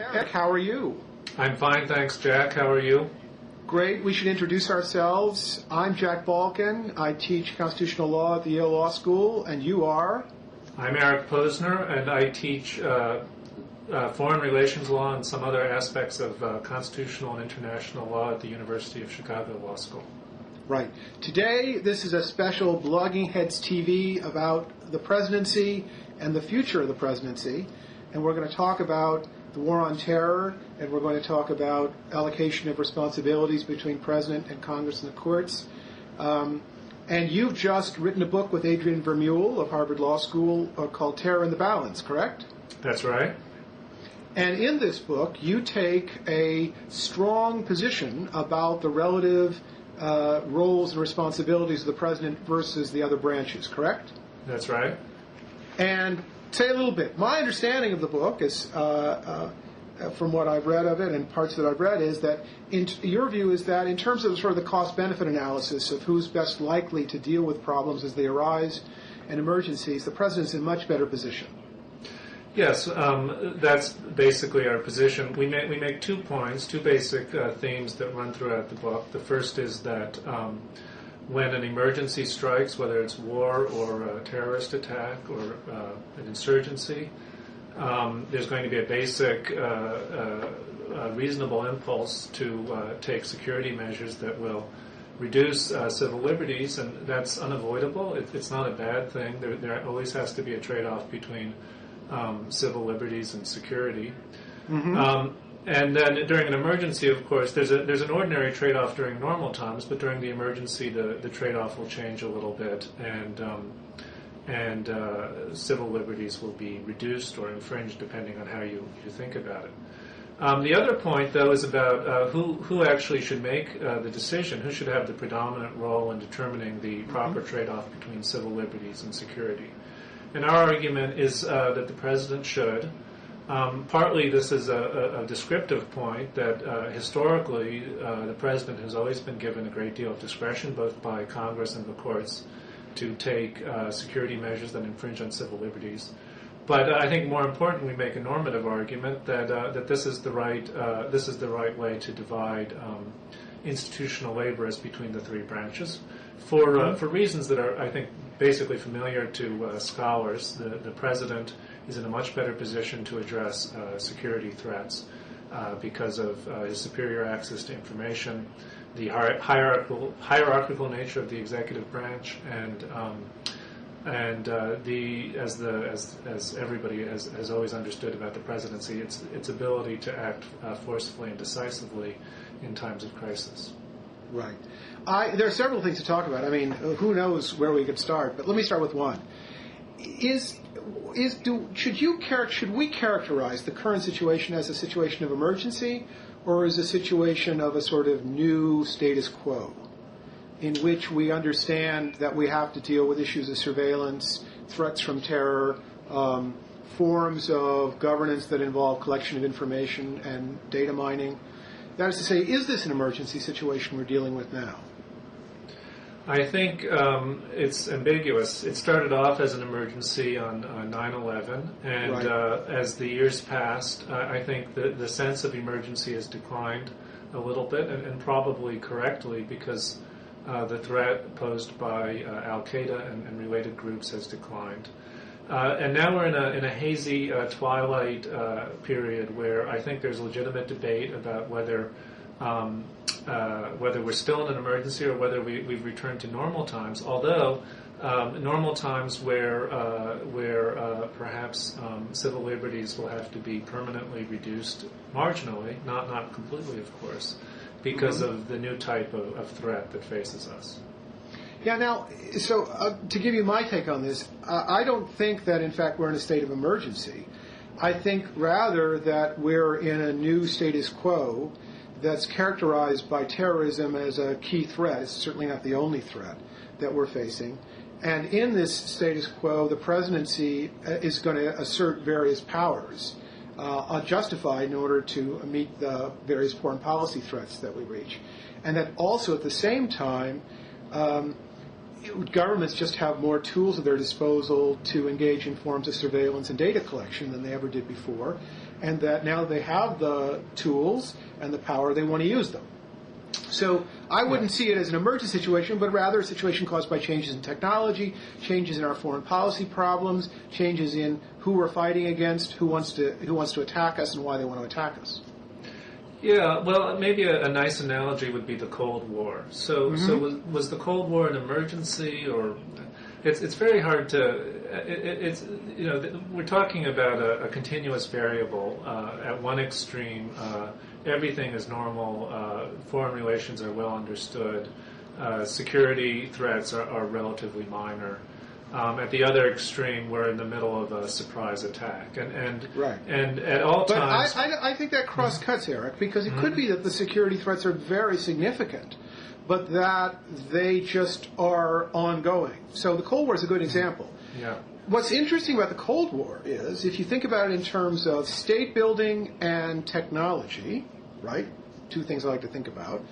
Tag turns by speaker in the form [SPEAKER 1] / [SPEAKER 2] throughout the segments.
[SPEAKER 1] Eric, how are you?
[SPEAKER 2] I'm fine, thanks, Jack. How are you?
[SPEAKER 1] Great. We should introduce ourselves. I'm Jack Balkin. I teach constitutional law at the Yale Law School, and you are?
[SPEAKER 2] I'm Eric Posner, and I teach foreign relations law and some other aspects of constitutional and international law at the University of Chicago Law School.
[SPEAKER 1] Right. Today, this is a special Blogging Heads TV about the presidency and the future of the presidency, and we're going to talk about the war on terror, and we're going to talk about allocation of responsibilities between President and Congress and the courts. And you've just written a book with Adrian Vermeule of Harvard Law School called Terror and the Balance, correct?
[SPEAKER 2] That's right.
[SPEAKER 1] And in this book, you take a strong position about the relative roles and responsibilities of the President versus the other branches, correct?
[SPEAKER 2] That's right.
[SPEAKER 1] And say a little bit. My understanding of the book is, from what I've read of it and parts that I've read, is that your view is that in terms of sort of the cost-benefit analysis of who's best likely to deal with problems as they arise and emergencies, the President's in much better position.
[SPEAKER 2] Yes, that's basically our position. We make 2 points, 2 basic themes that run throughout the book. The first is that when an emergency strikes, whether it's war or a terrorist attack or an insurgency, there's going to be a basic reasonable impulse to take security measures that will reduce civil liberties, and that's unavoidable. It's not a bad thing. There always has to be a trade-off between civil liberties and security. Mm-hmm. And then during an emergency, of course, there's an ordinary trade-off during normal times, but during the emergency, the trade-off will change a little bit, and civil liberties will be reduced or infringed depending on how you think about it. The other point, though, is about who actually should make the decision, who should have the predominant role in determining the proper trade-off between civil liberties and security. And our argument is that the President should. Partly this is a descriptive point that historically the President has always been given a great deal of discretion, both by Congress and the courts, to take security measures that infringe on civil liberties. But I think more important, we make a normative argument that this is the right way to divide institutional labor as between the 3 branches, for reasons that are, I think, basically familiar to scholars. The President is in a much better position to address security threats because of his superior access to information, the hierarchical nature of the executive branch, and as everybody has always understood about the presidency, its ability to act forcefully and decisively in times of crisis.
[SPEAKER 1] Right. There are several things to talk about. I mean, who knows where we could start? But let me start with one. Should we characterize the current situation as a situation of emergency, or as a situation of a sort of new status quo, in which we understand that we have to deal with issues of surveillance, threats from terror, forms of governance that involve collection of information and data mining? That is to say, is this an emergency situation we're dealing with now?
[SPEAKER 2] I think it's ambiguous. It started off as an emergency on 9/11, and right. As the years passed, I think the sense of emergency has declined a little bit, and probably correctly, because the threat posed by Al-Qaeda and related groups has declined. And now we're in a hazy twilight period where I think there's legitimate debate about whether we're still in an emergency or whether we've returned to normal times. Although normal times where perhaps civil liberties will have to be permanently reduced marginally, not completely, of course, because of the new type of threat that faces us.
[SPEAKER 1] Yeah, now, so to give you my take on this, I don't think that, in fact, we're in a state of emergency. I think rather that we're in a new status quo that's characterized by terrorism as a key threat. It's certainly not the only threat that we're facing. And in this status quo, the presidency is going to assert various powers, justified in order to meet the various foreign policy threats that we reach. And that also, at the same time, governments just have more tools at their disposal to engage in forms of surveillance and data collection than they ever did before. and that now they have the tools and the power, they want to use them. So I wouldn't see it as an emergent situation, but rather a situation caused by changes in technology, changes in our foreign policy problems, changes in who we're fighting against, who wants to attack us, and why they want to attack us.
[SPEAKER 2] Yeah, well, maybe a nice analogy would be the Cold War. So was the Cold War an emergency, or it's very hard to it's we're talking about a continuous variable. At one extreme, everything is normal, foreign relations are well understood, security threats are relatively minor. At the other extreme, we're in the middle of a surprise attack, and at all times.
[SPEAKER 1] But I think that cross-cuts, Eric, because it could be that the security threats are very significant, but that they just are ongoing. So the Cold War is a good example.
[SPEAKER 2] Yeah.
[SPEAKER 1] What's interesting about the Cold War is, if you think about it in terms of state building and technology, right? Two things I like to think about.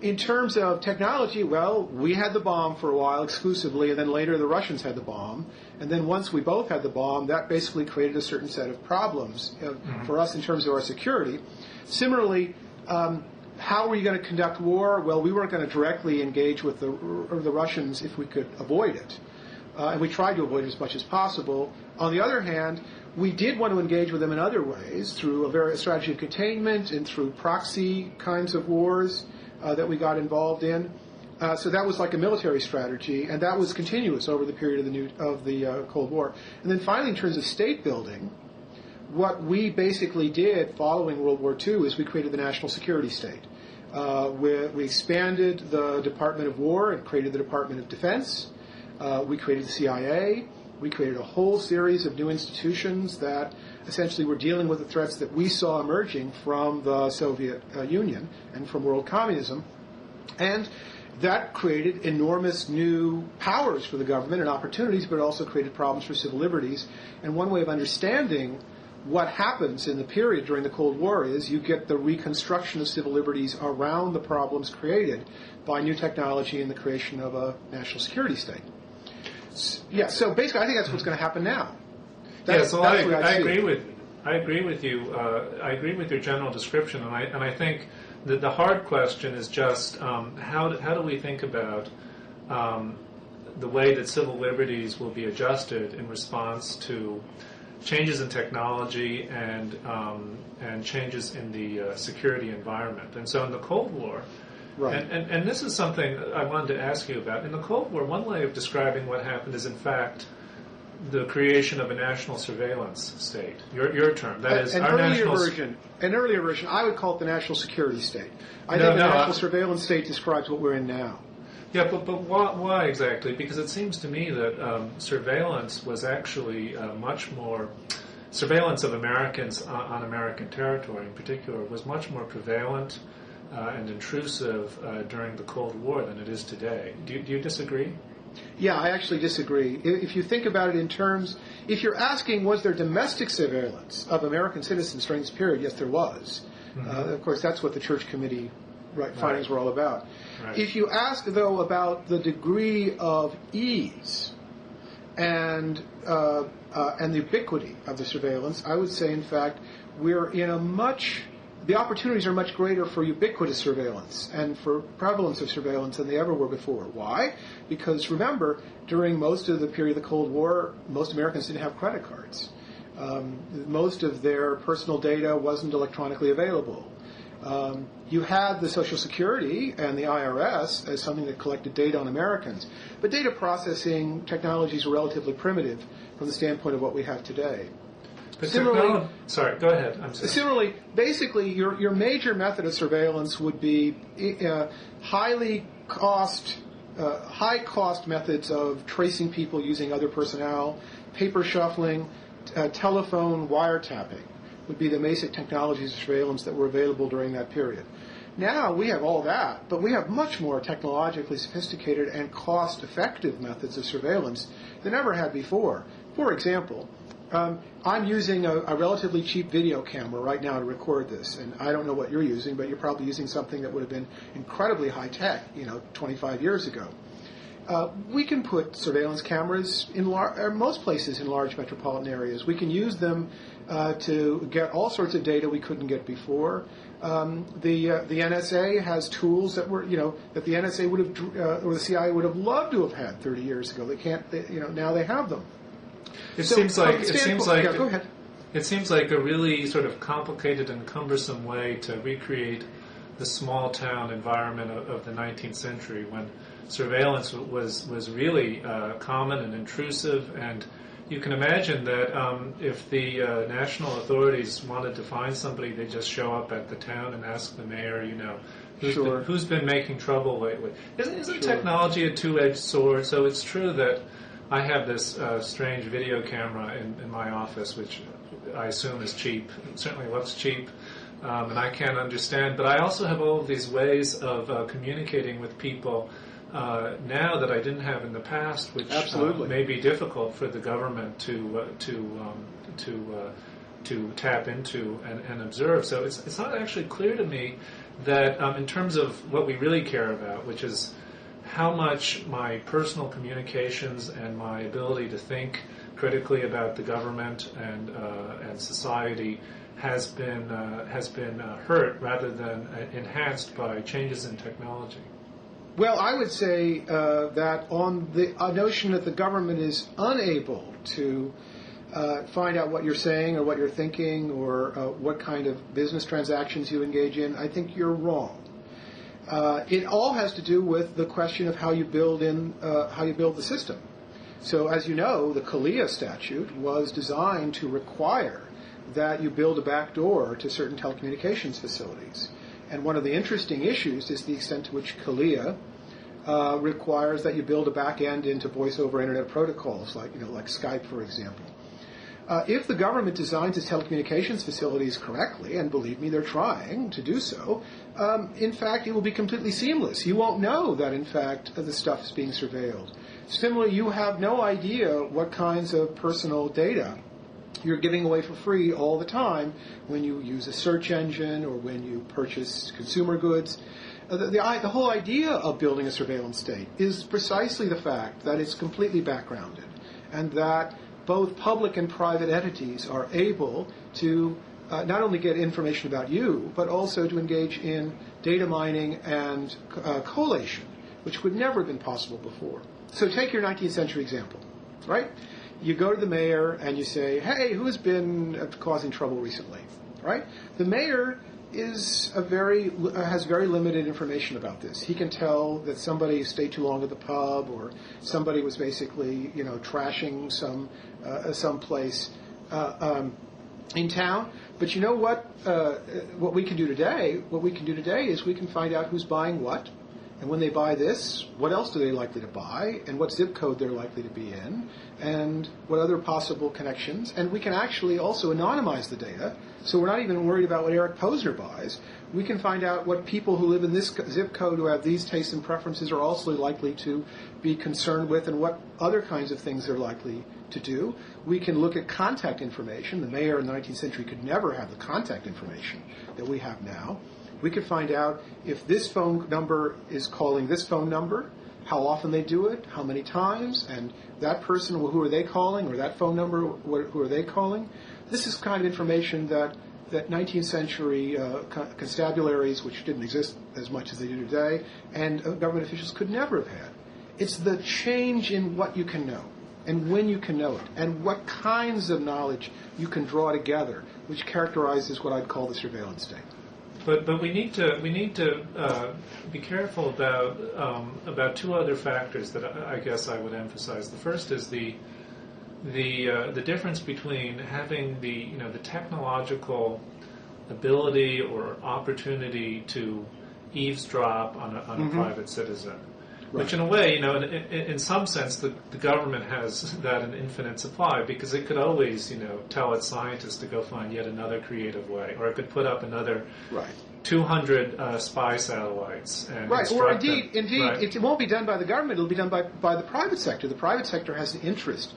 [SPEAKER 1] In terms of technology, well, we had the bomb for a while exclusively, and then later the Russians had the bomb. And then once we both had the bomb, that basically created a certain set of problems for us in terms of our security. Similarly, how were you going to conduct war? Well, we weren't going to directly engage with the Russians if we could avoid it. And we tried to avoid it as much as possible. On the other hand, we did want to engage with them in other ways, through a strategy of containment and through proxy kinds of wars that we got involved in. So that was like a military strategy, and that was continuous over the period of the Cold War. And then finally, in terms of state building, what we basically did following World War II is we created the national security state. We expanded the Department of War and created the Department of Defense. We created the CIA. We created a whole series of new institutions that essentially were dealing with the threats that we saw emerging from the Soviet Union and from world communism. And that created enormous new powers for the government and opportunities, but it also created problems for civil liberties. And one way of understanding what happens in the period during the Cold War is you get the reconstruction of civil liberties around the problems created by new technology and the creation of a national security state. Yeah, so basically, I think that's what's going to happen now.
[SPEAKER 2] I agree with you. I agree with your general description, and I think that the hard question is just how do we think about the way that civil liberties will be adjusted in response to changes in technology and changes in the security environment. And so in the Cold War. Right. And this is something I wanted to ask you about. In the Cold War, one way of describing what happened is, in fact, the creation of a national surveillance state. Your term. That is,
[SPEAKER 1] an earlier version, I would call it the national security state. I think the national surveillance state describes what we're in now.
[SPEAKER 2] Yeah, but why exactly? Because it seems to me that surveillance was actually much more... Surveillance of Americans on American territory in particular was much more prevalent and intrusive during the Cold War than it is today. Do you disagree?
[SPEAKER 1] Yeah, I actually disagree. If you think about it in terms, if you're asking was there domestic surveillance of American citizens during this period, yes, there was. Of course, that's what the Church Committee findings were all about. Right. If you ask, though, about the degree of ease and the ubiquity of the surveillance, I would say, in fact, we're in the opportunities are much greater for ubiquitous surveillance and for prevalence of surveillance than they ever were before. Why? Because remember, during most of the period of the Cold War, most Americans didn't have credit cards. Most of their personal data wasn't electronically available. You had the Social Security and the IRS as something that collected data on Americans. But data processing technologies were relatively primitive from the standpoint of what we have today.
[SPEAKER 2] Similarly, sorry, go ahead. I'm sorry.
[SPEAKER 1] Similarly, basically, your major method of surveillance would be high cost methods of tracing people using other personnel, paper shuffling, telephone wiretapping would be the basic technologies of surveillance that were available during that period. Now we have all that, but we have much more technologically sophisticated and cost-effective methods of surveillance than ever had before. For example, I'm using a relatively cheap video camera right now to record this, and I don't know what you're using, but you're probably using something that would have been incredibly high-tech, 25 years ago. We can put surveillance cameras in most places in large metropolitan areas. We can use them to get all sorts of data we couldn't get before. The NSA has tools that were, that the NSA would have, or the CIA would have loved to have had 30 years ago. They can't, now they have them.
[SPEAKER 2] It seems like
[SPEAKER 1] yeah, go ahead.
[SPEAKER 2] It seems like a really sort of complicated and cumbersome way to recreate the small town environment of the 19th century when surveillance was really common and intrusive. And you can imagine that if the national authorities wanted to find somebody, they'd just show up at the town and ask the mayor, who's been making trouble lately. Isn't technology a two-edged sword? So it's true that I have this strange video camera in my office, which I assume is cheap. It certainly looks cheap, and I can't understand. But I also have all of these ways of communicating with people now that I didn't have in the past, which may be difficult for the government to tap into and observe. So it's not actually clear to me that in terms of what we really care about, which is how much my personal communications and my ability to think critically about the government and society has been hurt rather than enhanced by changes in technology.
[SPEAKER 1] Well, I would say that on the notion that the government is unable to find out what you're saying or what you're thinking or what kind of business transactions you engage in, I think you're wrong. It all has to do with the question of how you build the system. So, as you know, the CALEA statute was designed to require that you build a back door to certain telecommunications facilities. And one of the interesting issues is the extent to which CALEA requires that you build a back end into voice over internet protocols, like Skype, for example. If the government designs its telecommunications facilities correctly, and believe me, they're trying to do so, in fact, it will be completely seamless. You won't know that, in fact, the stuff is being surveilled. Similarly, you have no idea what kinds of personal data you're giving away for free all the time when you use a search engine or when you purchase consumer goods. The whole idea of building a surveillance state is precisely the fact that it's completely backgrounded and that both public and private entities are able to not only get information about you, but also to engage in data mining and collation, which would never have been possible before. So take your 19th century example, right? You go to the mayor and you say, hey, who's been causing trouble recently, right? The mayor has very limited information about this. He can tell that somebody stayed too long at the pub, or somebody was basically, trashing some place in town. But you know what? What we can do today? What we can do today is we can find out who's buying what, and when they buy this, what else are they likely to buy, and what zip code they're likely to be in, and what other possible connections. And we can actually also anonymize the data, so we're not even worried about what Eric Posner buys. We can find out what people who live in this zip code who have these tastes and preferences are also likely to be concerned with, and what other kinds of things they're likely to do. We can look at contact information. The mayor in the 19th century could never have the contact information that we have now. We could find out if this phone number is calling this phone number, how often they do it, how many times, and that person, who are they calling, or that phone number, who are they calling. This is kind of information that 19th century constabularies, which didn't exist as much as they do today, and government officials could never have had. It's the change in what you can know, and when you can know it, and what kinds of knowledge you can draw together, which characterizes what I'd call the surveillance state.
[SPEAKER 2] But we need to be careful about two other factors that I guess I would emphasize. The first is the difference between having the technological ability or opportunity to eavesdrop on a private citizen. Right. Which in a way, in some sense, the government has that in infinite supply, because it could always, tell its scientists to go find yet another creative way, or it could put up another 200 spy satellites and
[SPEAKER 1] instruct them.
[SPEAKER 2] Right.
[SPEAKER 1] It won't be done by the government. It'll be done by the private sector. The private sector has an interest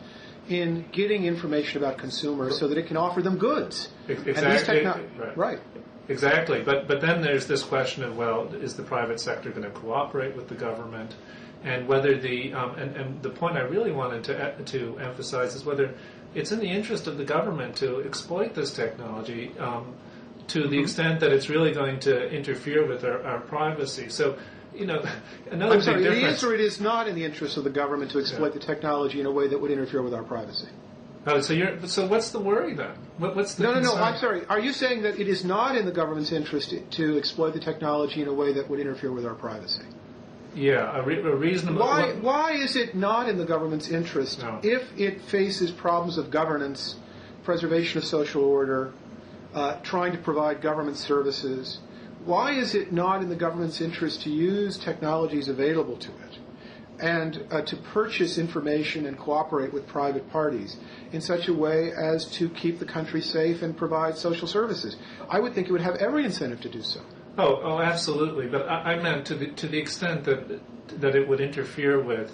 [SPEAKER 1] in getting information about consumers so that it can offer them goods.
[SPEAKER 2] Exactly.
[SPEAKER 1] Right.
[SPEAKER 2] Exactly, but then there's this question of, well, is the private sector going to cooperate with the government, and whether and the point I really wanted to emphasize is whether it's in the interest of the government to exploit this technology to the extent that it's really going to interfere with our privacy. So, another
[SPEAKER 1] I'm sorry,
[SPEAKER 2] big
[SPEAKER 1] the
[SPEAKER 2] difference.
[SPEAKER 1] answer it is not in the interest of the government to exploit the technology in a way that would interfere with our privacy.
[SPEAKER 2] Oh, so what's the worry then? What's the concern?
[SPEAKER 1] No, I'm sorry. Are you saying that it is not in the government's interest to exploit the technology in a way that would interfere with our privacy?
[SPEAKER 2] Yeah, a reasonable...
[SPEAKER 1] Why is it not in the government's interest if it faces problems of governance, preservation of social order, trying to provide government services? Why is it not in the government's interest to use technologies available to it and to purchase information and cooperate with private parties in such a way as to keep the country safe and provide social services? I would think it would have every incentive to do so.
[SPEAKER 2] Oh, absolutely. But I meant to the extent that it would interfere with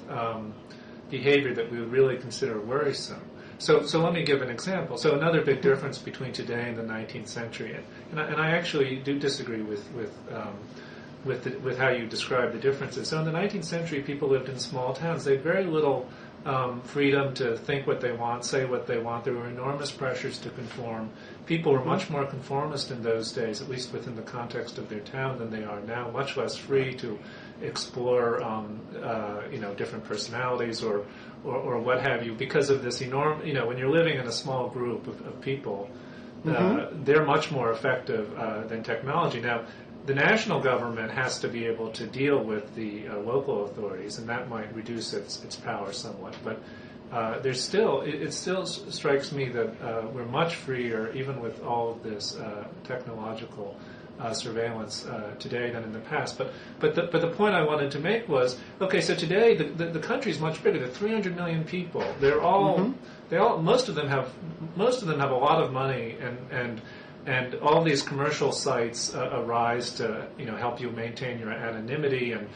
[SPEAKER 2] behavior that we would really consider worrisome. So let me give an example. So another big difference between today and the 19th century, and I actually do disagree with how you describe the differences. So in the 19th century, people lived in small towns. They had very little freedom to think what they want, say what they want. There were enormous pressures to conform. People were much more conformist in those days, at least within the context of their town, than they are now. Much less free to explore, different personalities or what have you, because of this enormous. When you're living in a small group of people, they're much more effective than technology. Now, the national government has to be able to deal with the local authorities, and that might reduce its power somewhat. But it still strikes me that we're much freer, even with all of this technological surveillance today than in the past. But the point I wanted to make was, okay, so today the country is much bigger. There are 300 million people. Most of them have a lot of money, and all these commercial sites arise to help you maintain your anonymity, and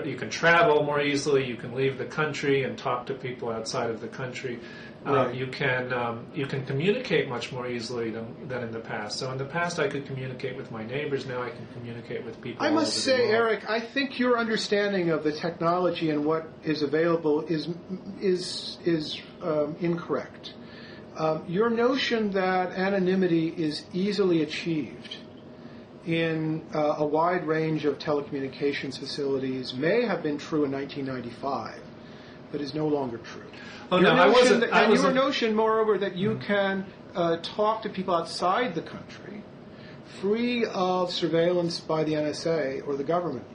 [SPEAKER 2] you can travel more easily. You can leave the country and talk to people outside of the country.
[SPEAKER 1] Right.
[SPEAKER 2] You can communicate much more easily than in the past. So in the past, I could communicate with my neighbors. Now I can communicate with people.
[SPEAKER 1] I
[SPEAKER 2] all
[SPEAKER 1] must
[SPEAKER 2] over
[SPEAKER 1] say,
[SPEAKER 2] the world.
[SPEAKER 1] Eric, I think your understanding of the technology and what is available is incorrect. Your notion that anonymity is easily achieved in a wide range of telecommunications facilities may have been true in 1995, but is no longer true.
[SPEAKER 2] Oh, no, I wasn't.
[SPEAKER 1] Your notion, moreover, that you can talk to people outside the country, free of surveillance by the NSA or the government,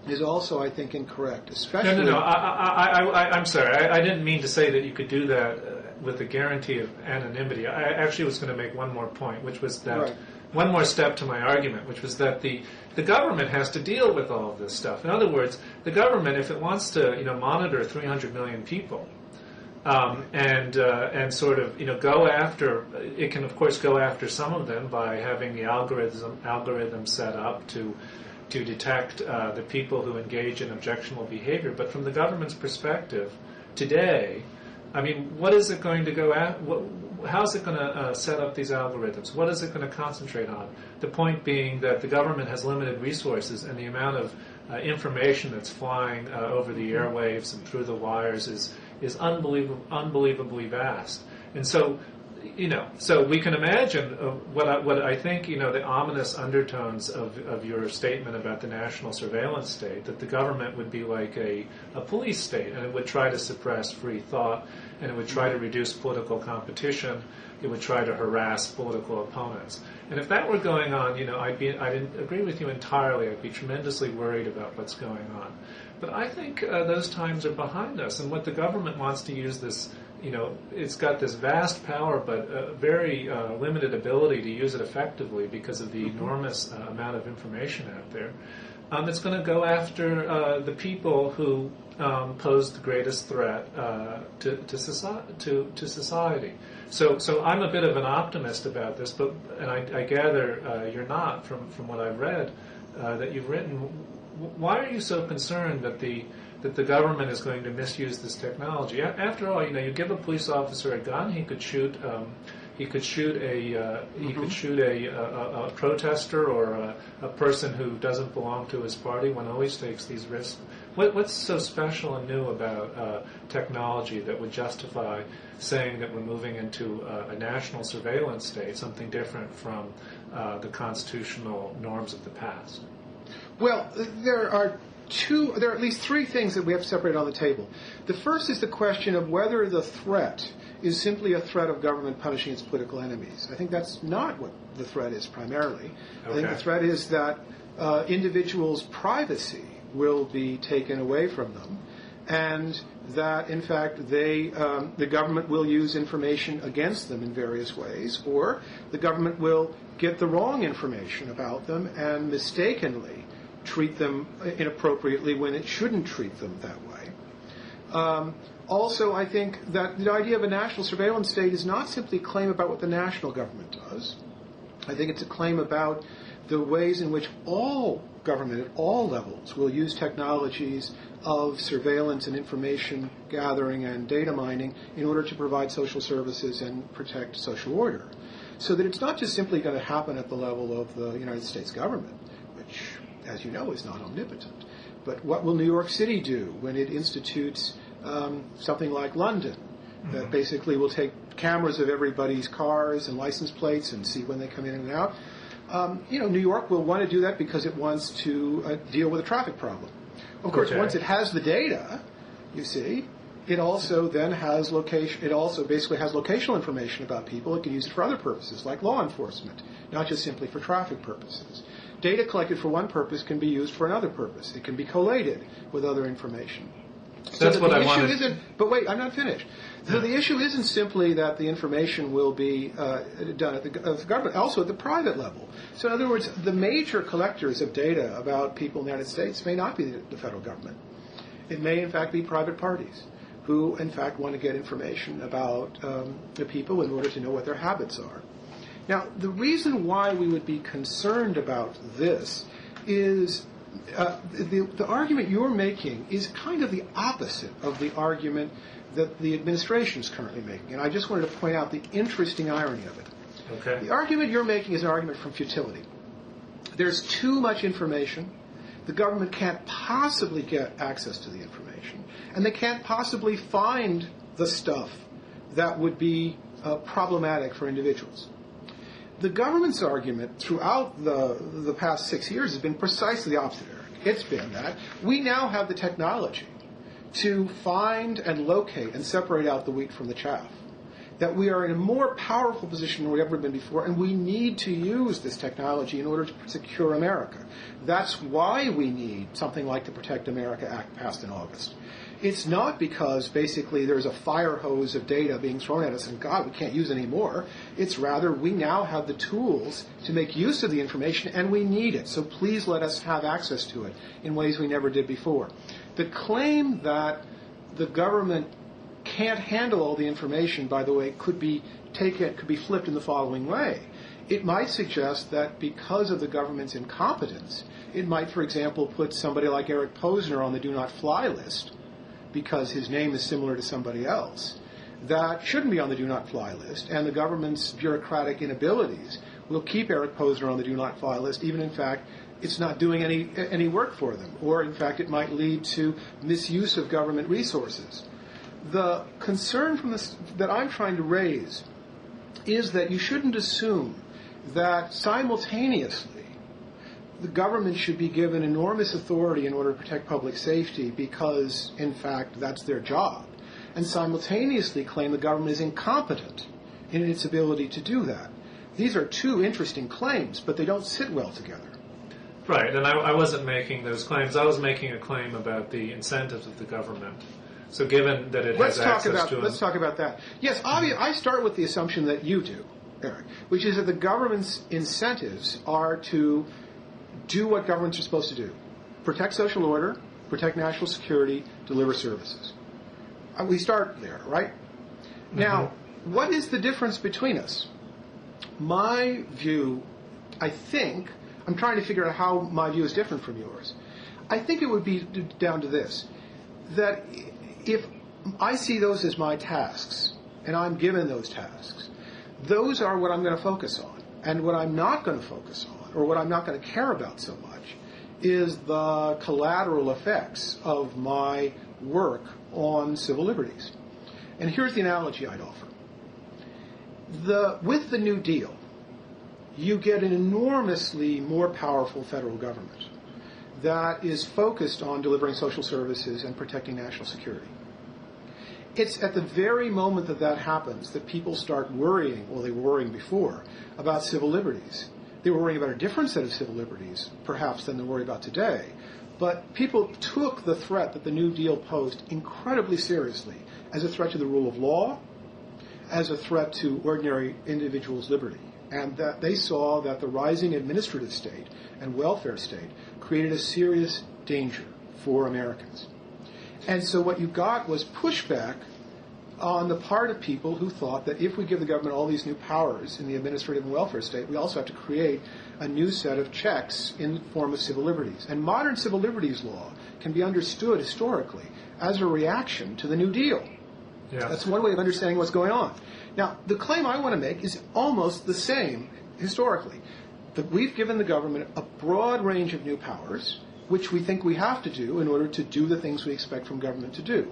[SPEAKER 1] is also, I think, incorrect. Especially.
[SPEAKER 2] No. I'm sorry. I didn't mean to say that you could do that with a guarantee of anonymity. I actually was going to make one more point, which was that one more step to my argument, which was that the government has to deal with all of this stuff. In other words, the government, if it wants to, monitor 300 million people, and sort of, go after, it can of course go after some of them by having the algorithm set up to detect the people who engage in objectionable behavior. But from the government's perspective, today, I mean, what is it going to go at? How is it going to set up these algorithms? What is it going to concentrate on? The point being that the government has limited resources, and the amount of information that's flying over the airwaves and through the wires is unbelievably vast. And so, so we can imagine what I think, the ominous undertones of your statement about the national surveillance state, that the government would be like a police state, and it would try to suppress free thought, and it would try to reduce political competition, it would try to harass political opponents. And if that were going on, I didn't agree with you entirely. I'd be tremendously worried about what's going on. But I think those times are behind us, and what the government wants to use this, it's got this vast power, but very limited ability to use it effectively because of the enormous amount of information out there. It's going to go after the people who pose the greatest threat to society. So I'm a bit of an optimist about this, and I gather you're not from what I've read that you've written. Why are you so concerned that the government is going to misuse this technology? After all, you give a police officer a gun, he could shoot a protester or a person who doesn't belong to his party. One always takes these risks What's so special and new about technology that would justify saying that we're moving into a national surveillance state, something different from the constitutional norms of the past?
[SPEAKER 1] Well, there are at least three things that we have to separate on the table. The first is the question of whether the threat is simply a threat of government punishing its political enemies. I think that's not what the threat is primarily.
[SPEAKER 2] Okay.
[SPEAKER 1] I think the threat is that individuals' privacy will be taken away from them, and that, in fact, the government will use information against them in various ways, or the government will get the wrong information about them and mistakenly treat them inappropriately when it shouldn't treat them that way. Also, I think that the idea of a national surveillance state is not simply a claim about what the national government does. I think it's a claim about the ways in which all government at all levels will use technologies of surveillance and information gathering and data mining in order to provide social services and protect social order. So that it's not just simply going to happen at the level of the United States government, which, as you know, is not omnipotent. But what will New York City do when it institutes something like London, that basically will take cameras of everybody's cars and license plates and see when they come in and out? New York will want to do that because it wants to deal with a traffic problem. Of course, once it has the data, you see, it also then has location. It also basically has locational information about people. It can use it for other purposes, like law enforcement, not just simply for traffic purposes. Data collected for one purpose can be used for another purpose. It can be collated with other information. So
[SPEAKER 2] That's what I wanted.
[SPEAKER 1] But wait, I'm not finished. So the issue isn't simply that the information will be done at the government, also at the private level. So in other words, the major collectors of data about people in the United States may not be the federal government. It may, in fact, be private parties who, in fact, want to get information about the people in order to know what their habits are. Now, the reason why we would be concerned about this is the argument you're making is kind of the opposite of the argument that the administration is currently making. And I just wanted to point out the interesting irony of it.
[SPEAKER 2] Okay.
[SPEAKER 1] The argument you're making is an argument from futility. There's too much information. The government can't possibly get access to the information. And they can't possibly find the stuff that would be problematic for individuals. The government's argument throughout the past 6 years has been precisely the opposite, Eric. It's been that we now have the technology to find and locate and separate out the wheat from the chaff. That we are in a more powerful position than we've ever been before, and we need to use this technology in order to secure America. That's why we need something like the Protect America Act passed in August. It's not because basically there's a fire hose of data being thrown at us and, God, we can't use any more. It's rather we now have the tools to make use of the information, and we need it. So please let us have access to it in ways we never did before. The claim that the government can't handle all the information, by the way, could be flipped in the following way. It might suggest that because of the government's incompetence, it might, for example, put somebody like Eric Posner on the do not fly list because his name is similar to somebody else. That shouldn't be on the do not fly list, and the government's bureaucratic inabilities will keep Eric Posner on the do not fly list, even in fact it's not doing any work for them, or in fact it might lead to misuse of government resources. The concern that I'm trying to raise is that you shouldn't assume that simultaneously the government should be given enormous authority in order to protect public safety because, in fact, that's their job, and simultaneously claim the government is incompetent in its ability to do that. These are two interesting claims, but they don't sit well together.
[SPEAKER 2] Right, and I wasn't making those claims. I was making a claim about the incentives of the government. So given that it has access to...
[SPEAKER 1] Let's talk about that. Yes, obviously, I start with the assumption that you do, Eric, which is that the government's incentives are to do what governments are supposed to do. Protect social order, protect national security, deliver services. We start there, right? Mm-hmm. Now, what is the difference between us? My view, I think, I'm trying to figure out how my view is different from yours. I think it would be down to this, that if I see those as my tasks, and I'm given those tasks, those are what I'm going to focus on. And what I'm not going to focus on, or what I'm not going to care about so much, is the collateral effects of my work on civil liberties. And here's the analogy I'd offer. With the New Deal, you get an enormously more powerful federal government that is focused on delivering social services and protecting national security. It's at the very moment that that happens that people start worrying, well, they were worrying before, about civil liberties. They were worrying about a different set of civil liberties, perhaps, than they worry about today. But people took the threat that the New Deal posed incredibly seriously as a threat to the rule of law, as a threat to ordinary individuals' liberty. And that they saw that the rising administrative state and welfare state created a serious danger for Americans. And so what you got was pushback on the part of people who thought that if we give the government all these new powers in the administrative and welfare state, we also have to create a new set of checks in the form of civil liberties. And modern civil liberties law can be understood historically as a reaction to the New Deal.
[SPEAKER 2] Yeah.
[SPEAKER 1] That's one way of understanding what's going on. Now, the claim I want to make is almost the same historically. That we've given the government a broad range of new powers, which we think we have to do in order to do the things we expect from government to do.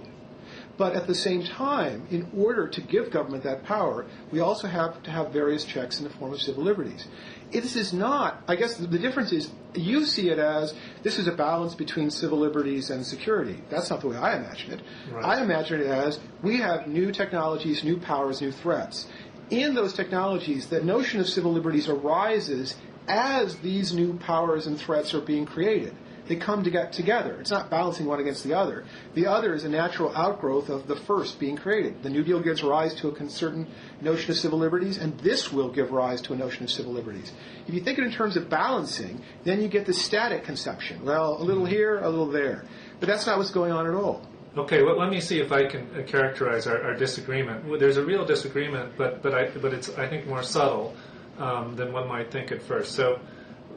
[SPEAKER 1] But at the same time, in order to give government that power, we also have to have various checks in the form of civil liberties. This is not, I guess the difference is, you see it as this is a balance between civil liberties and security. That's not the way I imagine it.
[SPEAKER 2] Right.
[SPEAKER 1] I imagine it as we have new technologies, new powers, new threats. In those technologies, the notion of civil liberties arises as these new powers and threats are being created. They come together. It's not balancing one against the other. The other is a natural outgrowth of the first being created. The New Deal gives rise to a certain notion of civil liberties, and this will give rise to a notion of civil liberties. If you think it in terms of balancing, then you get the static conception. Well, a little here, a little there. But that's not what's going on at all.
[SPEAKER 2] Okay, well, let me see if I can characterize our disagreement. Well, there's a real disagreement, but it's, I think, more subtle than one might think at first.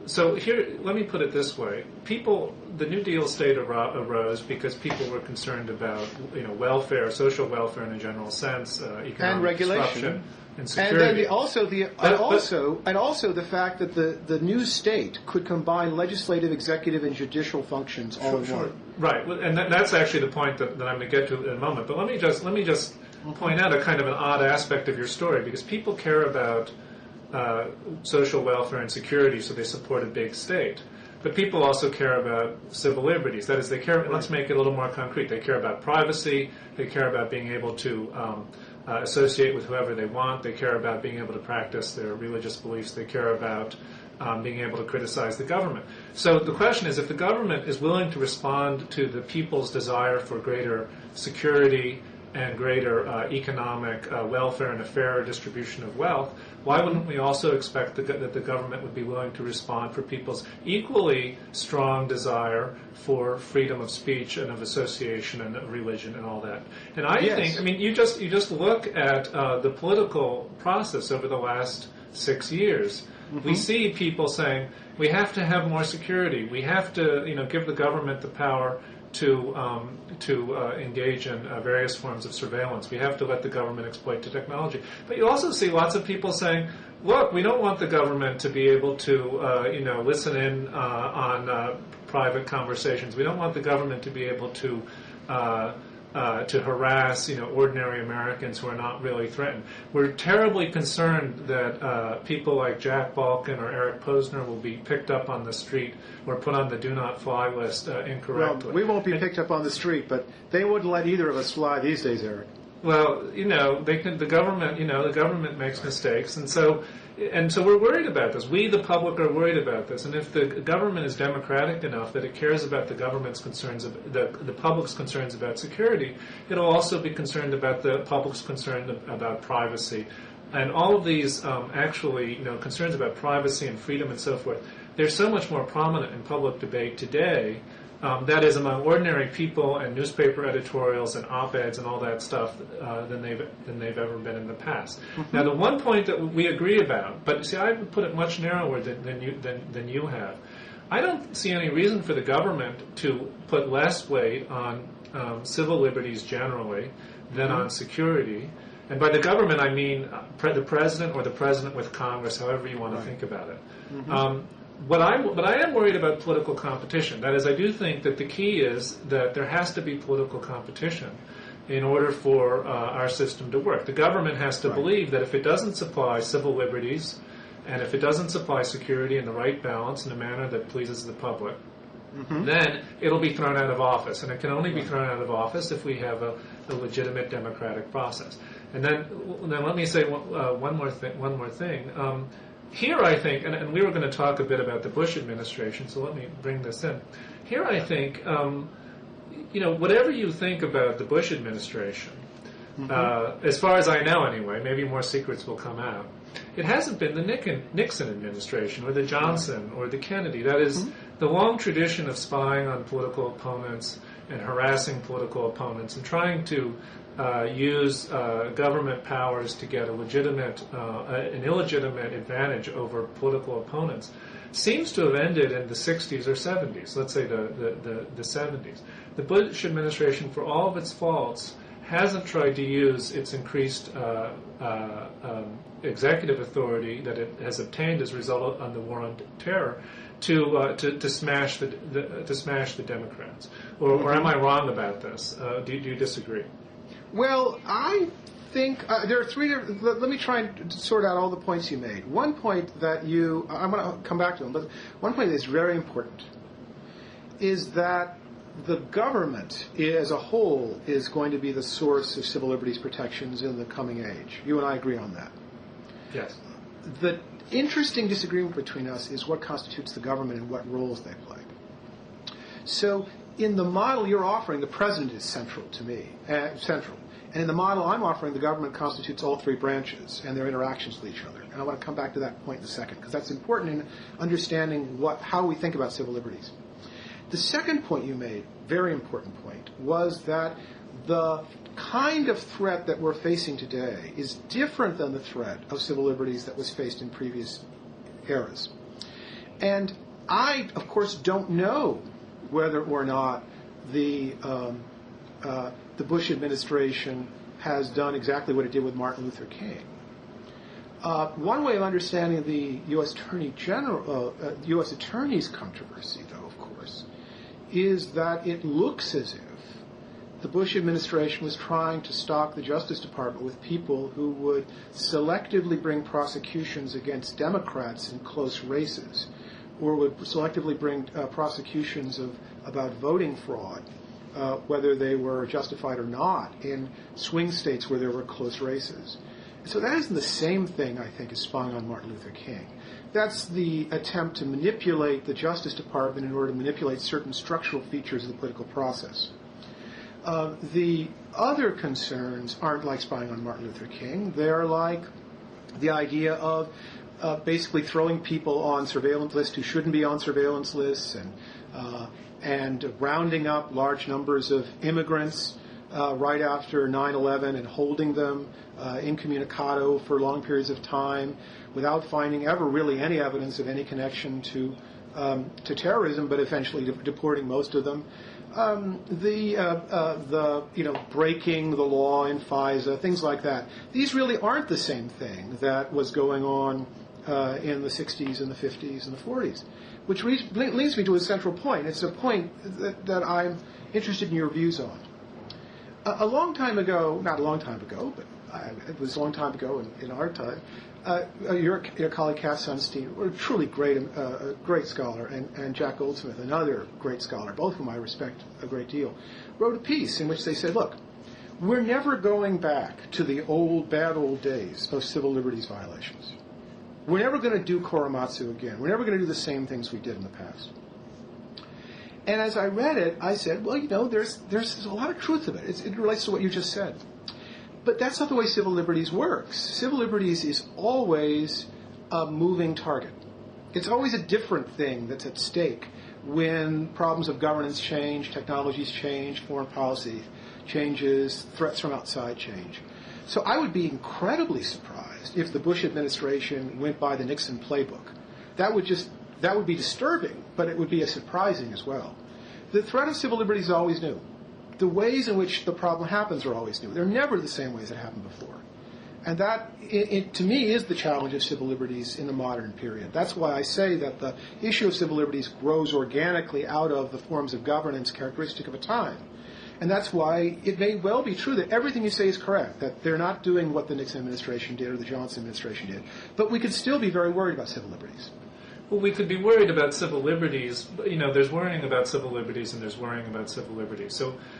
[SPEAKER 2] So here, let me put it this way: the New Deal state arose because people were concerned about, welfare, social welfare in a general sense, economic
[SPEAKER 1] and regulation,
[SPEAKER 2] disruption, and security.
[SPEAKER 1] And then also the fact that the new state could combine legislative, executive, and judicial functions all in one.
[SPEAKER 2] Right, and that's actually the point that I'm going to get to in a moment. But let me just point out a kind of an odd aspect of your story, because people care about social welfare and security, so they support a big state. But people also care about civil liberties. That is, they care. Let's make it a little more concrete. They care about privacy. They care about being able to associate with whoever they want. They care about being able to practice their religious beliefs. They care about being able to criticize the government. So the question is, if the government is willing to respond to the people's desire for greater security and greater economic welfare and a fairer distribution of wealth, why wouldn't we also expect that the government would be willing to respond for people's equally strong desire for freedom of speech and of association and of religion and all that? And I think, you just look at the political process over the last 6 years. Mm-hmm. We see people saying, we have to have more security. We have to, give the government the power to engage in various forms of surveillance. We have to let the government exploit the technology. But you also see lots of people saying, look, we don't want the government to be able to, listen in on private conversations. We don't want the government to be able to harass, ordinary Americans who are not really threatened. We're terribly concerned that people like Jack Balkin or Eric Posner will be picked up on the street or put on the do not fly list incorrectly.
[SPEAKER 1] Well, we won't be picked up on the street, but they wouldn't let either of us fly these days, Eric.
[SPEAKER 2] Well, they can. The government makes mistakes, and so we're worried about this. We, the public, are worried about this. And if the government is democratic enough that it cares about the government's concerns, the public's concerns about security, it'll also be concerned about the public's concern about privacy, and all of these concerns about privacy and freedom and so forth. They're so much more prominent in public debate today. That is, among ordinary people and newspaper editorials and op-eds and all that stuff than they've ever been in the past. Mm-hmm. Now, the one point that we agree about, but see, I would put it much narrower than you have. I don't see any reason for the government to put less weight on civil liberties generally than on security. And by the government, I mean the president or the president with Congress, however you want to think about it. Mm-hmm. But I am worried about political competition. That is, I do think that the key is that there has to be political competition in order for our system to work. The government has to believe that if it doesn't supply civil liberties and if it doesn't supply security in the right balance in a manner that pleases the public, then it'll be thrown out of office. And it can only be thrown out of office if we have a legitimate democratic process. And then let me say one more thing. Here I think, and we were going to talk a bit about the Bush administration, so let me bring this in. Here I think, whatever you think about the Bush administration, as far as I know anyway, maybe more secrets will come out, it hasn't been the Nixon administration or the Johnson or the Kennedy. That is, the long tradition of spying on political opponents and harassing political opponents and trying to use government powers to get an illegitimate advantage over political opponents seems to have ended in the 60s or 70s, let's say the 70s. The Bush administration, for all of its faults, hasn't tried to use its increased executive authority that it has obtained as a result of the war on terror to smash the Democrats. Or am I wrong about this? Do you disagree?
[SPEAKER 1] Well, I think there are three. Let me try and sort out all the points you made. One point that I'm going to come back to them, but one point that is very important is that the government as a whole is going to be the source of civil liberties protections in the coming age. You and I agree on that.
[SPEAKER 2] Yes.
[SPEAKER 1] The interesting disagreement between us is what constitutes the government and what roles they play. So in the model you're offering, the president is central to me, central. And in the model I'm offering, the government constitutes all three branches and their interactions with each other. And I want to come back to that point in a second, because that's important in understanding how we think about civil liberties. The second point you made, very important point, was that the kind of threat that we're facing today is different than the threat of civil liberties that was faced in previous eras. And I, of course, don't know whether or not the Bush administration has done exactly what it did with Martin Luther King. One way of understanding the U.S. U.S. Attorney's controversy, though, of course, is that it looks as if the Bush administration was trying to stock the Justice Department with people who would selectively bring prosecutions against Democrats in close races, or would selectively bring prosecutions about voting fraud, whether they were justified or not, in swing states where there were close races. So that isn't the same thing, I think, as spying on Martin Luther King. That's the attempt to manipulate the Justice Department in order to manipulate certain structural features of the political process. The other concerns aren't like spying on Martin Luther King. They're like the idea of basically throwing people on surveillance lists who shouldn't be on surveillance lists, and rounding up large numbers of immigrants right after 9/11 and holding them incommunicado for long periods of time without finding ever really any evidence of any connection to terrorism, but eventually deporting most of them. Breaking the law in FISA, things like that. These really aren't the same thing that was going on in the 60s and the 50s and the 40s, which leads me to a central point. It's a point that I'm interested in your views on. A long time ago, not a long time ago, but it was a long time ago in our time, your colleague Cass Sunstein, a truly great scholar, and Jack Goldsmith, another great scholar, both of whom I respect a great deal, wrote a piece in which they said, look, we're never going back to the bad old days of civil liberties violations. We're never going to do Korematsu again. We're never going to do the same things we did in the past. And as I read it, I said, well, there's a lot of truth of it. It relates to what you just said. But that's not the way civil liberties works. Civil liberties is always a moving target. It's always a different thing that's at stake when problems of governance change, technologies change, foreign policy changes, threats from outside change. So I would be incredibly surprised if the Bush administration went by the Nixon playbook. That would be disturbing, but it would be surprising as well. The threat of civil liberties is always new. The ways in which the problem happens are always new. They're never the same ways that happened before. And that, to me, is the challenge of civil liberties in the modern period. That's why I say that the issue of civil liberties grows organically out of the forms of governance characteristic of a time. And that's why it may well be true that everything you say is correct, that they're not doing what the Nixon administration did or the Johnson administration did. But we could still be very worried about civil liberties.
[SPEAKER 2] Well, we could be worried about civil liberties. But, there's worrying about civil liberties and there's worrying about civil liberties.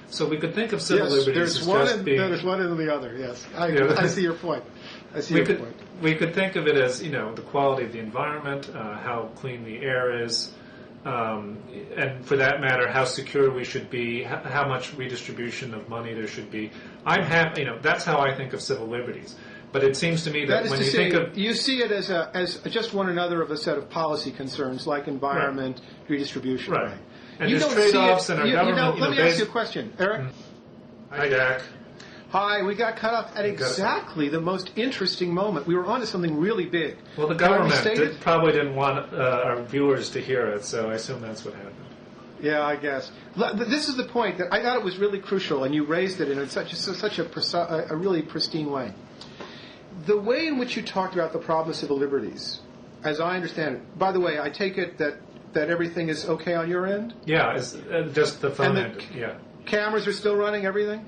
[SPEAKER 2] So we could think of civil liberties as just being...
[SPEAKER 1] There's one and the other, yes. I see your point.
[SPEAKER 2] We could think of it as, the quality of the environment, how clean the air is, and for that matter, how secure we should be, how much redistribution of money there should be. I'm happy, that's how I think of civil liberties. But it seems to me that when you think of...
[SPEAKER 1] You see it as just one another of a set of policy concerns like environment, redistribution.
[SPEAKER 2] Right. And there's trade-offs in our government...
[SPEAKER 1] let me ask you a question. Eric?
[SPEAKER 2] Hi, Jack.
[SPEAKER 1] Hi, we got cut off at exactly the most interesting moment. We were onto something really big.
[SPEAKER 2] Well, the government probably didn't want our viewers to hear it, so I assume that's what happened.
[SPEAKER 1] Yeah, I guess. This is the point that I thought it was really crucial, and you raised it in such a really pristine way. The way in which you talked about the problem of civil liberties, as I understand it, by the way, I take it that everything is okay on your end?
[SPEAKER 2] Yeah, it's just the phone end. Yeah.
[SPEAKER 1] Cameras are still running, everything?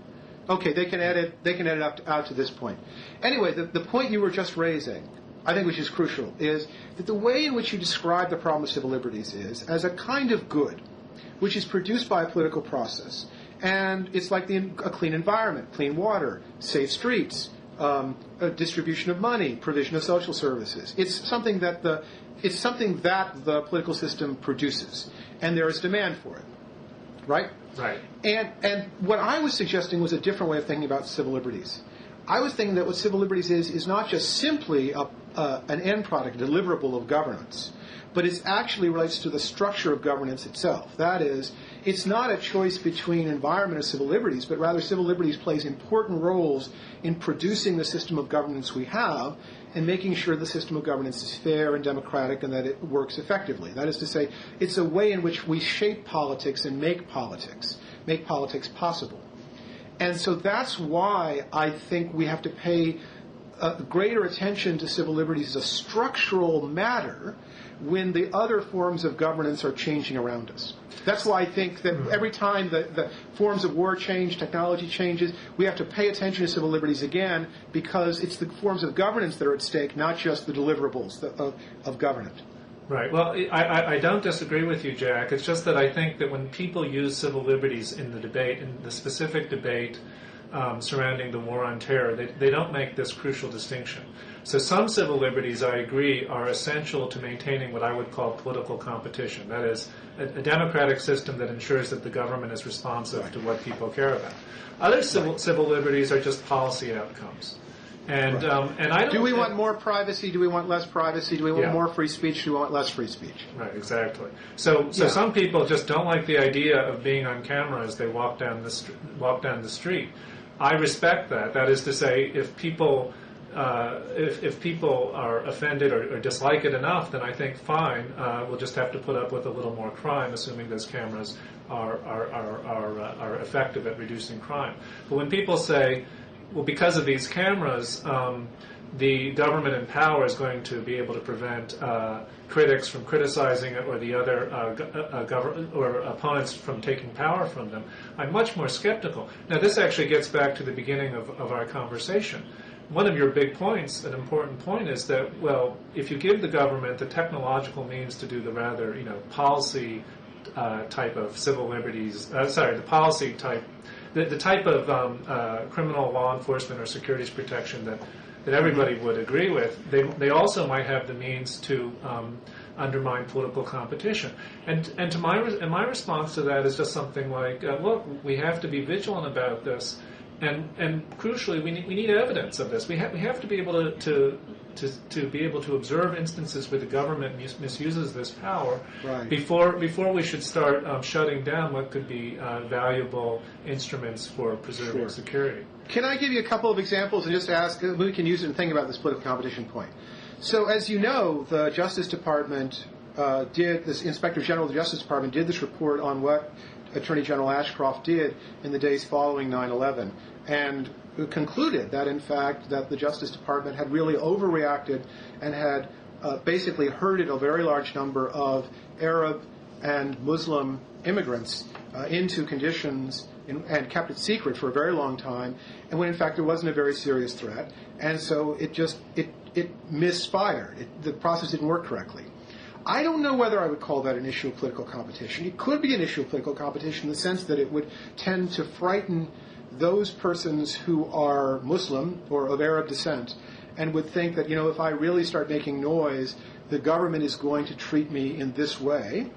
[SPEAKER 1] Okay, they can edit out to this point. Anyway, the point you were just raising, I think which is crucial, is that the way in which you describe the problem of civil liberties is as a kind of good, which is produced by a political process. And it's like a clean environment, clean water, safe streets, a distribution of money, provision of social services. It's something that the political system produces, and there is demand for it, right?
[SPEAKER 2] Right.
[SPEAKER 1] And what I was suggesting was a different way of thinking about civil liberties. I was thinking that what civil liberties is not just simply an end product, a deliverable of governance, but it actually relates to the structure of governance itself. That is, it's not a choice between environment and civil liberties, but rather civil liberties plays important roles in producing the system of governance we have and making sure the system of governance is fair and democratic and that it works effectively. That is to say, it's a way in which we shape politics and make politics possible. And so that's why I think we have to pay greater attention to civil liberties as a structural matter when the other forms of governance are changing around us. That's why I think that every time the forms of war change, technology changes, we have to pay attention to civil liberties again because it's the forms of governance that are at stake, not just the deliverables of governance.
[SPEAKER 2] Right. Well, I don't disagree with you, Jack. It's just that I think that when people use civil liberties in the debate, in the specific debate surrounding the war on terror, they don't make this crucial distinction. So some civil liberties, I agree, are essential to maintaining what I would call political competition. That is, a democratic system that ensures that the government is responsive to what people care about. Other civil liberties are just policy outcomes. And I don't.
[SPEAKER 1] Do we want more privacy? Do we want less privacy? Do we want more free speech? Do we want less free speech?
[SPEAKER 2] Right, exactly. So some people just don't like the idea of being on camera as they walk down the street. I respect that. That is to say, if people are offended or dislike it enough, then I think fine. We'll just have to put up with a little more crime, assuming those cameras are effective at reducing crime. But when people say, well, because of these cameras, the government in power is going to be able to prevent critics from criticizing it or the other or opponents from taking power from them, I'm much more skeptical. Now, this actually gets back to the beginning of our conversation. One of your big points, an important point, is that, well, if you give the government the technological means to do the rather, policy type of civil liberties, the policy type, the type of criminal law enforcement or securities protection that everybody would agree with, they also might have the means to undermine political competition. And my response to that is just something like, look, we have to be vigilant about this, and crucially, we need evidence of this. We have to be able to be able to observe instances where the government misuses this power before we should start shutting down what could be valuable instruments for preserving security.
[SPEAKER 1] Can I give you a couple of examples and just ask, we can use it and think about this political competition point. So as you know, the Justice Department this Inspector General of the Justice Department did this report on what Attorney General Ashcroft did in the days following 9/11. and concluded that, in fact, that the Justice Department had really overreacted and had basically herded a very large number of Arab and Muslim immigrants into conditions and kept it secret for a very long time, and when in fact there wasn't a very serious threat, and so it misfired. The process didn't work correctly. I don't know whether I would call that an issue of political competition. It could be an issue of political competition in the sense that it would tend to frighten those persons who are Muslim or of Arab descent and would think that, if I really start making noise, the government is going to treat me in this way.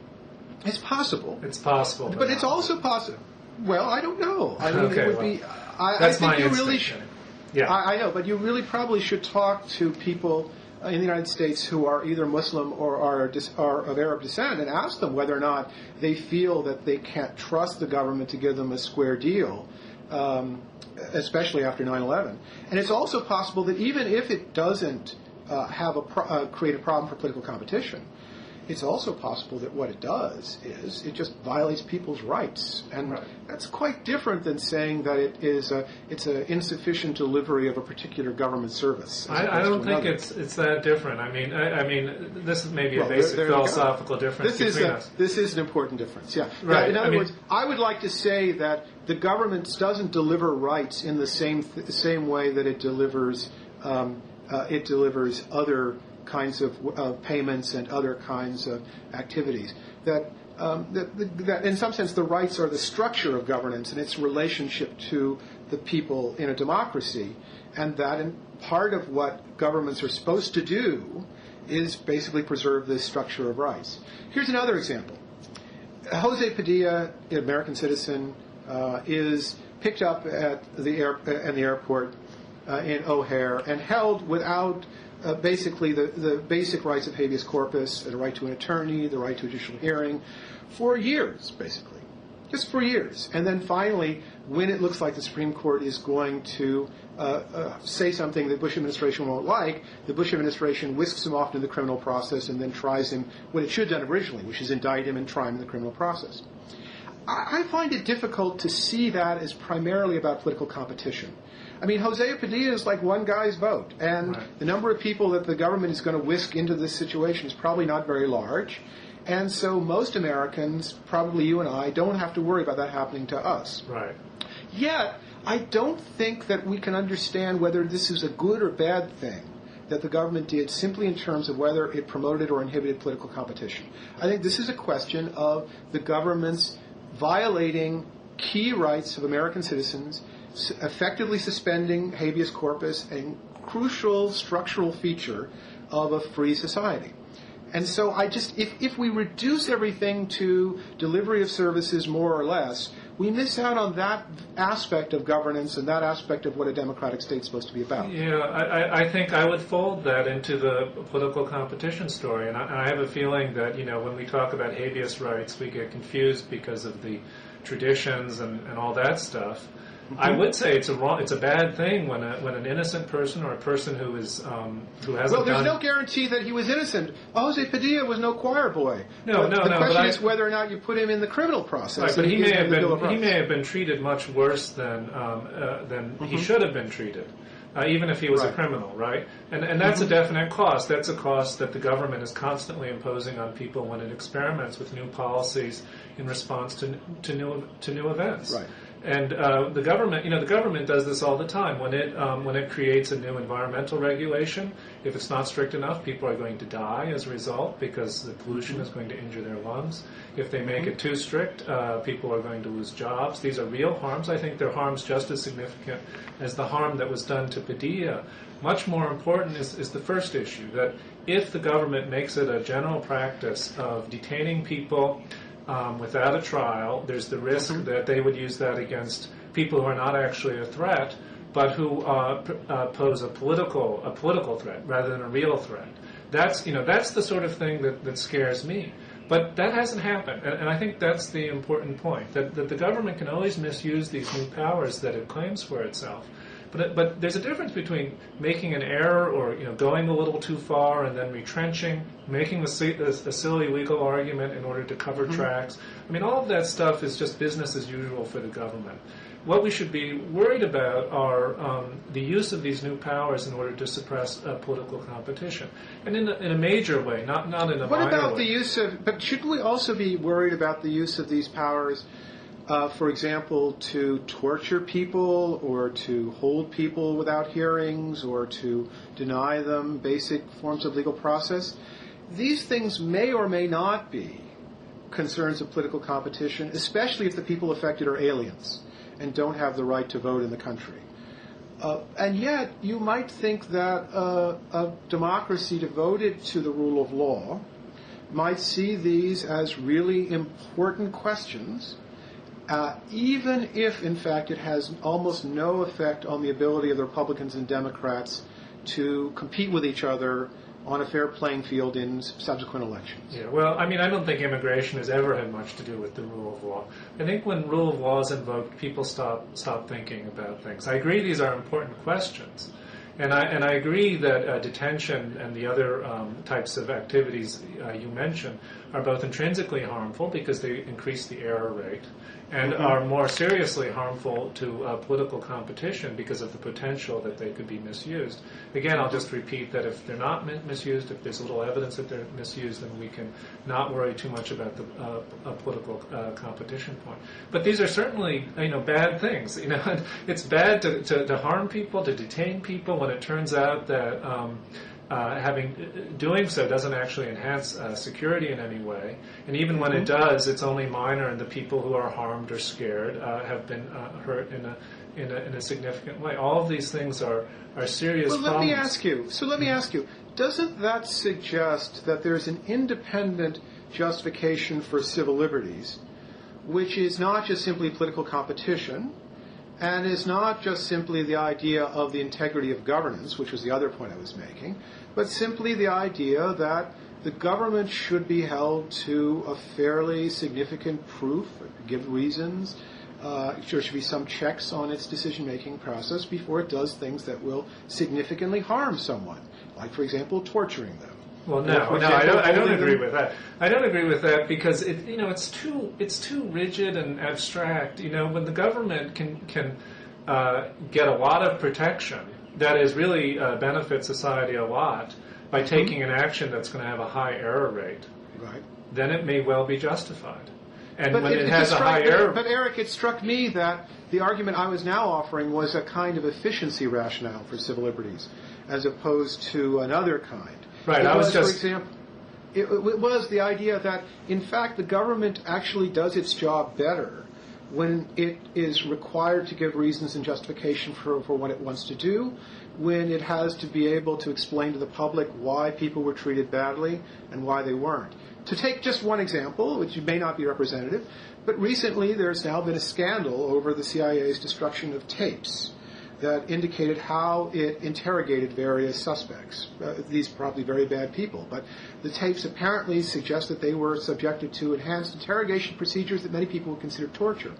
[SPEAKER 1] It's possible.
[SPEAKER 2] It's possible.
[SPEAKER 1] But it's also possible. Well, I don't know. I mean,
[SPEAKER 2] okay,
[SPEAKER 1] it would
[SPEAKER 2] well,
[SPEAKER 1] be. I
[SPEAKER 2] that's
[SPEAKER 1] think
[SPEAKER 2] my
[SPEAKER 1] you
[SPEAKER 2] instinct.
[SPEAKER 1] really should.
[SPEAKER 2] Yeah.
[SPEAKER 1] I know, but you really probably should talk to people in the United States who are either Muslim or are of Arab descent and ask them whether or not they feel that they can't trust the government to give them a square deal, especially after 9/11. And it's also possible that even if it doesn't create a problem for political competition, it's also possible that what it does is it just violates people's rights, and that's quite different than saying that it's an insufficient delivery of a particular government service.
[SPEAKER 2] I don't think it's that different. I mean, this is maybe a basic philosophical difference between us.
[SPEAKER 1] This is an important difference. Yeah.
[SPEAKER 2] Right.
[SPEAKER 1] In other words, I would like to say that the government doesn't deliver rights in the same way that it delivers other kinds of payments and other kinds of activities. That in some sense the rights are the structure of governance and its relationship to the people in a democracy, and that part of what governments are supposed to do is basically preserve this structure of rights. Here's another example. Jose Padilla, an American citizen, is picked up at the airport in O'Hare and held without basically the basic rights of habeas corpus, the right to an attorney, the right to a judicial hearing, for years, basically. Just for years. And then finally, when it looks like the Supreme Court is going to say something the Bush administration won't like, the Bush administration whisks him off into the criminal process and then tries him what it should have done originally, which is indict him and try him in the criminal process. I find it difficult to see that as primarily about political competition. I mean, Jose Padilla is like one guy's vote, and the number of people that the government is going to whisk into this situation is probably not very large, and so most Americans, probably you and I, don't have to worry about that happening to us.
[SPEAKER 2] Right.
[SPEAKER 1] Yet, I don't think that we can understand whether this is a good or bad thing that the government did simply in terms of whether it promoted or inhibited political competition. I think this is a question of the government's violating key rights of American citizens, effectively suspending habeas corpus, a crucial structural feature of a free society. And so if we reduce everything to delivery of services more or less, we miss out on that aspect of governance and that aspect of what a democratic state is supposed to be about.
[SPEAKER 2] Yeah, I think I would fold that into the political competition story. And I have a feeling that, when we talk about habeas rights, we get confused because of the traditions and all that stuff. I would say it's a bad thing when an innocent person or a person who hasn't
[SPEAKER 1] Well, there's no guarantee that he was innocent. Jose Padilla was no choir boy.
[SPEAKER 2] No.
[SPEAKER 1] The question is whether or not you put him in the criminal process.
[SPEAKER 2] Right, but he may have been treated much worse than he should have been treated, even if he was a criminal, right? And that's a definite cost. That's a cost that the government is constantly imposing on people when it experiments with new policies in response to new events.
[SPEAKER 1] Right.
[SPEAKER 2] And the government does this all the time. When it creates a new environmental regulation, if it's not strict enough, people are going to die as a result because the pollution is going to injure their lungs. If they make it too strict, people are going to lose jobs. These are real harms. I think they're harms just as significant as the harm that was done to Padilla. Much more important is the first issue, that if the government makes it a general practice of detaining people without a trial, there's the risk that they would use that against people who are not actually a threat, but who pose a political threat rather than a real threat. That's the sort of thing that scares me. But that hasn't happened, and I think that's the important point, that the government can always misuse these new powers that it claims for itself. But there's a difference between making an error or going a little too far and then retrenching, making a silly legal argument in order to cover tracks. I mean, all of that stuff is just business as usual for the government. what we should be worried about are the use of these new powers in order to suppress political competition, and in a major way, not in a minor way.
[SPEAKER 1] What about the use of? But shouldn't we also be worried about the use of these powers, for example, to torture people or to hold people without hearings or to deny them basic forms of legal process? These things may or may not be concerns of political competition, especially if the people affected are aliens and don't have the right to vote in the country. And yet, you might think that a democracy devoted to the rule of law might see these as really important questions, even if, in fact, it has almost no effect on the ability of the Republicans and Democrats to compete with each other on a fair playing field in subsequent elections.
[SPEAKER 2] Yeah, well, I mean, I don't think immigration has ever had much to do with the rule of law. I think when rule of law is invoked, people stop thinking about things. I agree these are important questions. And I agree that detention and the other types of activities you mentioned are both intrinsically harmful because they increase the error rate, and are more seriously harmful to political competition because of the potential that they could be misused. Again, I'll just repeat that if they're not misused, if there's little evidence that they're misused, then we can not worry too much about the political competition point. But these are certainly, bad things. It's bad to harm people, to detain people when it turns out that doing so doesn't actually enhance security in any way, and even when it does, it's only minor, and the people who are harmed or scared have been hurt in a significant way. All of these things are serious problems.
[SPEAKER 1] Let me ask you, doesn't that suggest that there's an independent justification for civil liberties, which is not just simply political competition, and is not just simply the idea of the integrity of governance, which was the other point I was making, but simply the idea that the government should be held to a fairly significant proof, give reasons. There should be some checks on its decision-making process before it does things that will significantly harm someone, like, for example, torturing them.
[SPEAKER 2] Well, I don't agree with that. I don't agree with that because it's too rigid and abstract. When the government can get a lot of protection that is really benefit society a lot by taking an action that's going to have a high error rate,
[SPEAKER 1] right,
[SPEAKER 2] then it may well be justified. And when it has a high error...
[SPEAKER 1] But Eric, it struck me that the argument I was now offering was a kind of efficiency rationale for civil liberties, as opposed to another kind.
[SPEAKER 2] Right,
[SPEAKER 1] for example, it was the idea that, in fact, the government actually does its job better when it is required to give reasons and justification for what it wants to do, when it has to be able to explain to the public why people were treated badly and why they weren't. To take just one example, which may not be representative, but recently there's now been a scandal over the CIA's destruction of tapes that indicated how it interrogated various suspects. These probably very bad people, but the tapes apparently suggest that they were subjected to enhanced interrogation procedures that many people would consider torture.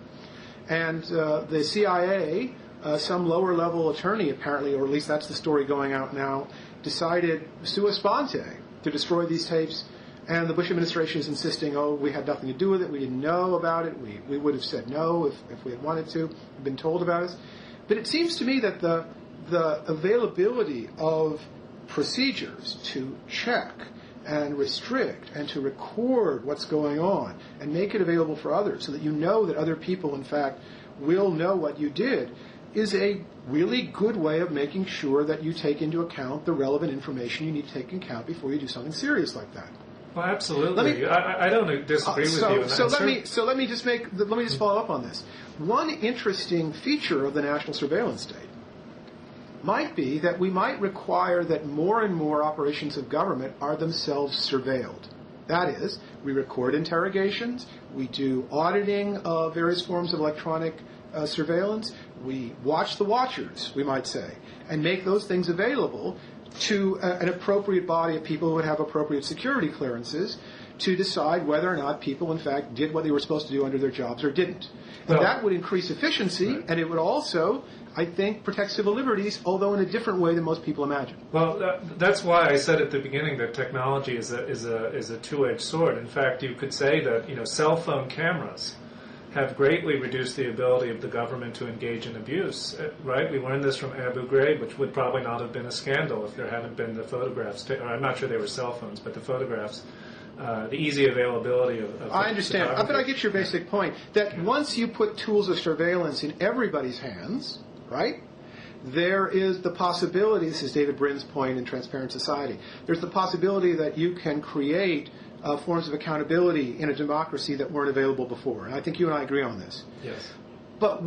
[SPEAKER 1] And the CIA, some lower-level attorney apparently, or at least that's the story going out now, decided sua sponte to destroy these tapes. And the Bush administration is insisting, we had nothing to do with it, we didn't know about it, we would have said no if we had wanted to, been told about it. But it seems to me that the availability of procedures to check and restrict and to record what's going on and make it available for others so that you know that other people, in fact, will know what you did is a really good way of making sure that you take into account the relevant information you need to take into account before you do something serious like that.
[SPEAKER 2] Well, absolutely. I don't disagree with you on that.
[SPEAKER 1] So let me just follow up on this. One interesting feature of the national surveillance state might be that we might require that more and more operations of government are themselves surveilled. That is, we record interrogations, we do auditing of various forms of electronic surveillance, we watch the watchers, we might say, and make those things available to an appropriate body of people who would have appropriate security clearances to decide whether or not people, in fact, did what they were supposed to do under their jobs or didn't. And that would increase efficiency, right, and it would also, I think, protect civil liberties, although in a different way than most people imagine.
[SPEAKER 2] Well, that's why I said at the beginning that technology is a two-edged sword. In fact, you could say that cell phone cameras have greatly reduced the ability of the government to engage in abuse, right? We learned this from Abu Ghraib, which would probably not have been a scandal if there hadn't been the photographs, or I'm not sure they were cell phones, but the photographs, the easy availability of
[SPEAKER 1] I understand, but I get your basic point, that once you put tools of surveillance in everybody's hands, right, there is the possibility, this is David Brin's point in Transparent Society, there's the possibility that you can create forms of accountability in a democracy that weren't available before. And I think you and I agree on this.
[SPEAKER 2] Yes.
[SPEAKER 1] But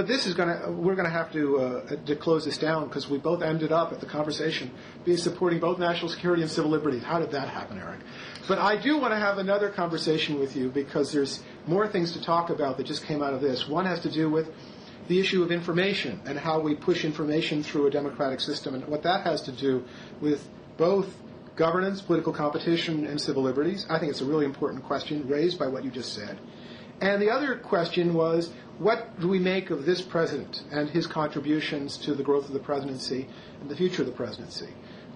[SPEAKER 1] this is we're going to have to close this down because we both ended up at the conversation being supporting both national security and civil liberties. How did that happen, Eric? But I do want to have another conversation with you because there's more things to talk about that just came out of this. One has to do with the issue of information and how we push information through a democratic system and what that has to do with both governance, political competition, and civil liberties. I think it's a really important question raised by what you just said. And the other question was, what do we make of this president and his contributions to the growth of the presidency and the future of the presidency?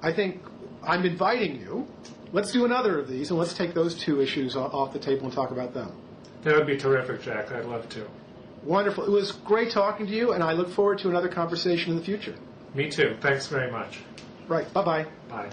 [SPEAKER 1] I think I'm inviting you. Let's do another of these, and let's take those two issues off the table and talk about them.
[SPEAKER 2] That would be terrific, Jack. I'd love to.
[SPEAKER 1] Wonderful. It was great talking to you, and I look forward to another conversation in the future.
[SPEAKER 2] Me too. Thanks very much.
[SPEAKER 1] Right. Bye-bye.
[SPEAKER 2] Bye.